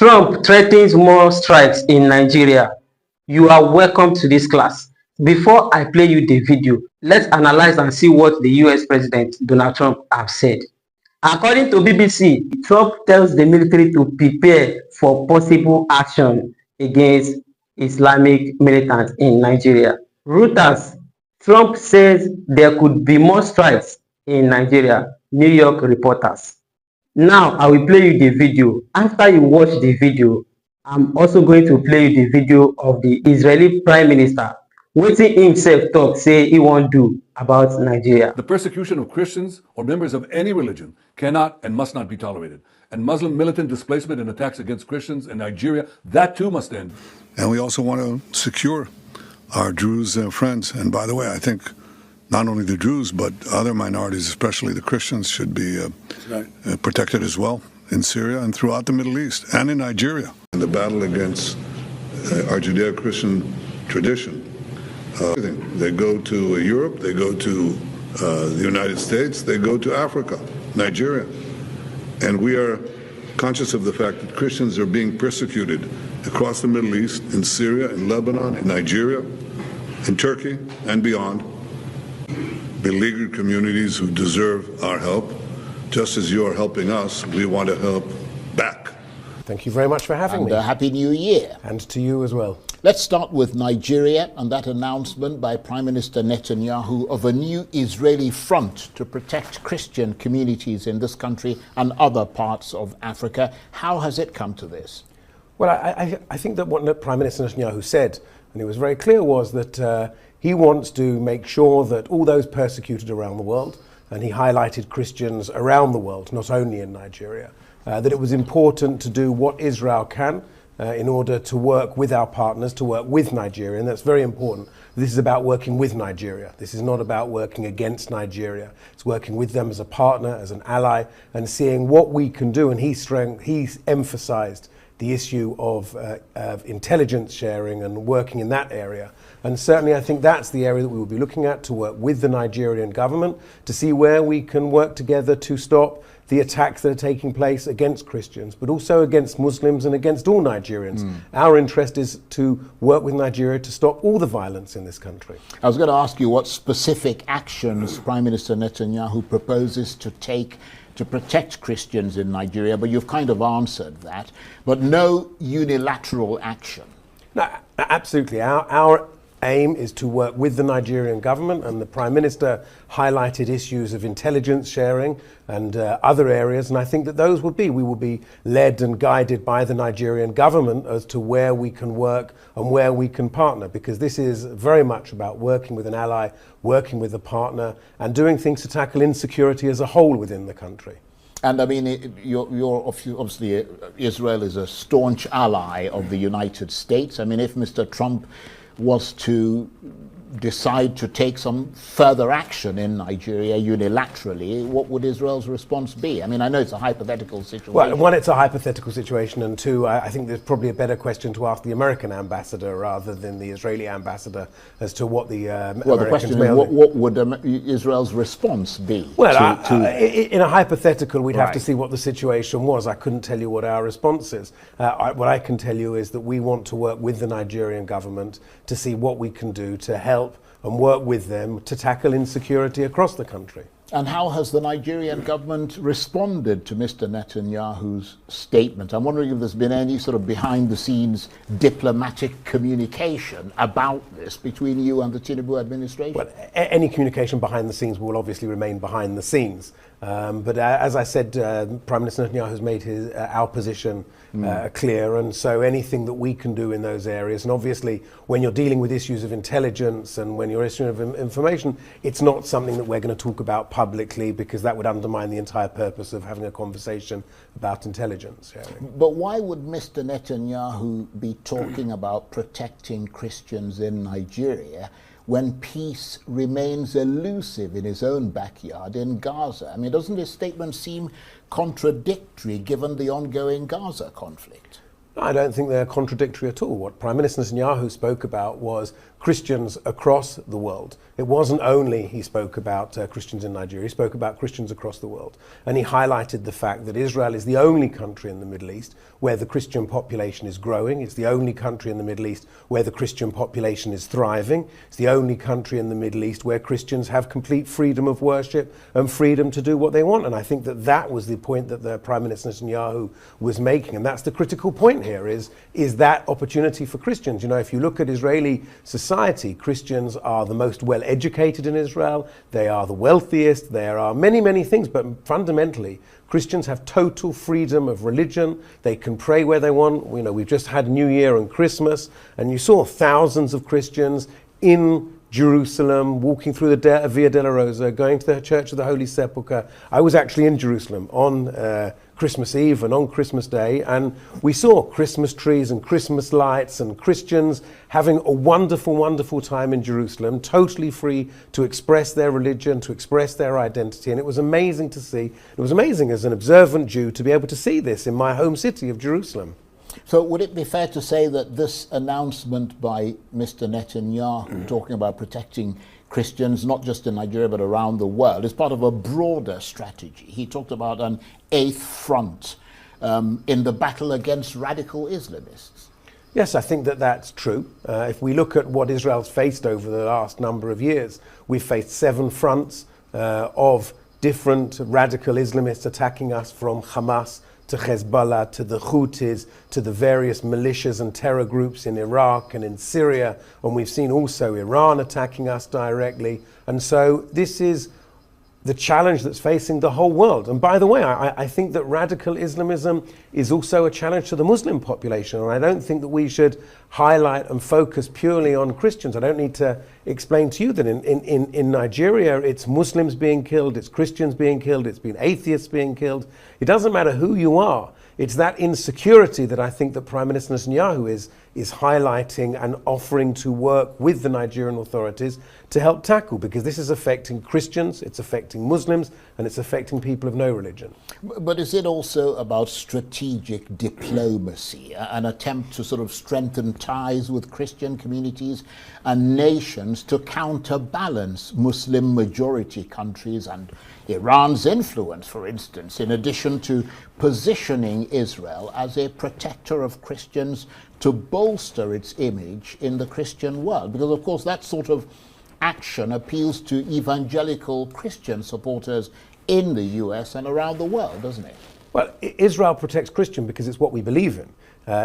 Trump threatens more strikes in Nigeria. You are welcome to this class. Before I play you the video, let's analyze and see what the US President Donald Trump has said. According to BBC, Trump tells the military to prepare for possible action against Islamic militants in Nigeria. Reuters, Trump says there could be more strikes in Nigeria. New York reporters. Now, I will play you the video. After you watch the video, I'm also going to play you the video of the Israeli Prime Minister, wetin himself talk say he won't do about Nigeria. The persecution of Christians or members of any religion cannot and must not be tolerated. And Muslim militant displacement and attacks against Christians in Nigeria, that too must end. And we also want to secure our Druze friends. And by the way, I think not only the Druze, but other minorities, especially the Christians, should be protected as well in Syria and throughout the Middle East and in Nigeria. In the battle against our Judeo-Christian tradition, they go to Europe, they go to the United States, they go to Africa, Nigeria. And we are conscious of the fact that Christians are being persecuted across the Middle East, in Syria, in Lebanon, in Nigeria, in Turkey, and beyond. Beleaguered communities who deserve our help. Just as you are helping us, we want to help back. Thank you very much for having me. And Happy New Year. And to you as well. Let's start with Nigeria and that announcement by Prime Minister Netanyahu of a new Israeli front to protect Christian communities in this country and other parts of Africa. How has it come to this? Well, I think that what Prime Minister Netanyahu said, and it was very clear, was that he wants to make sure that all those persecuted around the world, and he highlighted Christians around the world, not only in Nigeria, that it was important to do what Israel can in order to work with our partners, to work with Nigeria, and that's very important. This is about working with Nigeria. This is not about working against Nigeria. It's working with them as a partner, as an ally, and seeing what we can do. And he emphasized the issue of intelligence sharing and working in that area. And certainly I think that's the area that we will be looking at, to work with the Nigerian government, to see where we can work together to stop the attacks that are taking place against Christians, but also against Muslims and against all Nigerians. Our interest is to work with Nigeria to stop all the violence in this country. I was going to ask you what specific actions Prime Minister Netanyahu proposes to take to protect Christians in Nigeria, but you've kind of answered that. But no unilateral action. No, absolutely. Our aim is to work with the Nigerian government, and the Prime Minister highlighted issues of intelligence sharing and other areas, and I think that we will be led and guided by the Nigerian government as to where we can work and where we can partner, because this is very much about working with an ally, working with a partner, and doing things to tackle insecurity as a whole within the country. And I mean, obviously Israel is a staunch ally of the United States. I mean, if Mr. Trump was to decide to take some further action in Nigeria unilaterally, what would Israel's response be? I mean, I know it's a hypothetical situation. Well, one, it's a hypothetical situation, and two, I think there's probably a better question to ask the American ambassador rather than the Israeli ambassador as to what the well, the question is, what would Israel's response be? Well, in a hypothetical, we'd have to see what the situation was. I couldn't tell you what our response is. What I can tell you is that we want to work with the Nigerian government to see what we can do to help and work with them to tackle insecurity across the country. And how has the Nigerian government responded to Mr. Netanyahu's statement? I'm wondering if there's been any sort of behind-the-scenes diplomatic communication about this between you and the Tinubu administration? Well, any communication behind the scenes will obviously remain behind the scenes. But as I said, Prime Minister Netanyahu has made our position clear, and so anything that we can do in those areas, and obviously when you're dealing with issues of intelligence and when you're issuing of information, it's not something that we're going to talk about publicly, because that would undermine the entire purpose of having a conversation about intelligence sharing. But why would Mr. Netanyahu be talking about protecting Christians in Nigeria when peace remains elusive in his own backyard in Gaza? I mean, doesn't his statement seem contradictory given the ongoing Gaza conflict? I don't think they're contradictory at all. What Prime Minister Netanyahu spoke about was Christians across the world. It wasn't only he spoke about Christians in Nigeria, he spoke about Christians across the world. And he highlighted the fact that Israel is the only country in the Middle East where the Christian population is growing. It's the only country in the Middle East where the Christian population is thriving. It's the only country in the Middle East where Christians have complete freedom of worship and freedom to do what they want. And I think that that was the point that the Prime Minister Netanyahu was making. And that's the critical point here, is that opportunity for Christians. You know, if you look at Israeli society, Christians are the most well-educated in Israel. They are the wealthiest. There are many, many things, but fundamentally, Christians have total freedom of religion. They can pray where they want. You know, we've just had New Year and Christmas, and you saw thousands of Christians in Jerusalem, walking through the Via della Rosa, going to the Church of the Holy Sepulchre. I was actually in Jerusalem on Christmas Eve and on Christmas Day, and we saw Christmas trees and Christmas lights and Christians having a wonderful, wonderful time in Jerusalem, totally free to express their religion, to express their identity. And it was amazing to see. It was amazing as an observant Jew to be able to see this in my home city of Jerusalem. So would it be fair to say that this announcement by Mr. Netanyahu talking about protecting Christians, not just in Nigeria but around the world, is part of a broader strategy? He talked about an eighth front in the battle against radical Islamists. Yes, I think that that's true. If we look at what Israel's faced over the last number of years, we've faced 7 fronts of different radical Islamists attacking us, from Hamas to Hezbollah, to the Houthis, to the various militias and terror groups in Iraq and in Syria. And we've seen also Iran attacking us directly. And so this is the challenge that's facing the whole world. And by the way, I think that radical Islamism is also a challenge to the Muslim population. And I don't think that we should highlight and focus purely on Christians. I don't need to explain to you that in Nigeria, it's Muslims being killed, it's Christians being killed, it's been atheists being killed. It doesn't matter who you are. It's that insecurity that I think that Prime Minister Netanyahu is highlighting and offering to work with the Nigerian authorities to help tackle, because this is affecting Christians, it's affecting Muslims, and it's affecting people of no religion. But is it also about strategic diplomacy, an attempt to sort of strengthen ties with Christian communities and nations to counterbalance Muslim majority countries and Iran's influence, for instance, in addition to positioning Israel as a protector of Christians to bolster its image in the Christian world? Because, of course, that sort of action appeals to evangelical Christian supporters in the US and around the world, doesn't it? Well, Israel protects Christian because it's what we believe in.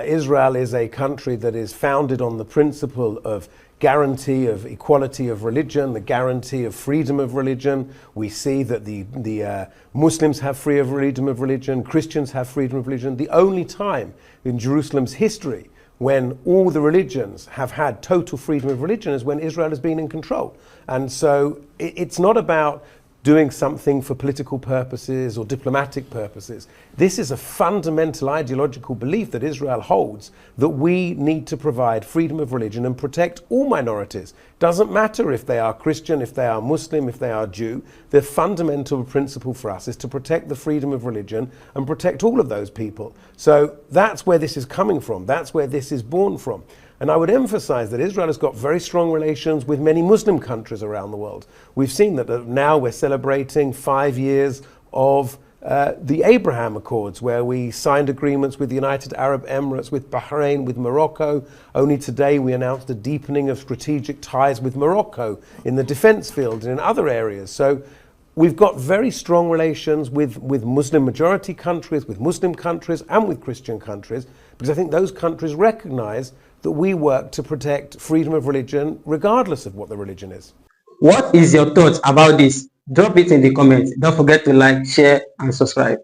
Israel is a country that is founded on the principle of guarantee of equality of religion, the guarantee of freedom of religion. We see that the Muslims have freedom of religion, Christians have freedom of religion. The only time in Jerusalem's history when all the religions have had total freedom of religion is when Israel has been in control. And so it's not about doing something for political purposes or diplomatic purposes. This is a fundamental ideological belief that Israel holds, that we need to provide freedom of religion and protect all minorities. Doesn't matter if they are Christian, if they are Muslim, if they are Jew. The fundamental principle for us is to protect the freedom of religion and protect all of those people. So that's where this is coming from. That's where this is born from. And I would emphasize that Israel has got very strong relations with many Muslim countries around the world. We've seen that now we're celebrating 5 years of the Abraham Accords, where we signed agreements with the United Arab Emirates, with Bahrain, with Morocco. Only today we announced a deepening of strategic ties with Morocco in the defense field and in other areas. So we've got very strong relations with Muslim majority countries, with Muslim countries and with Christian countries, because I think those countries recognize that we work to protect freedom of religion regardless of what the religion is. What is your thoughts about this? Drop it in the comments. Don't forget to like, share, and subscribe.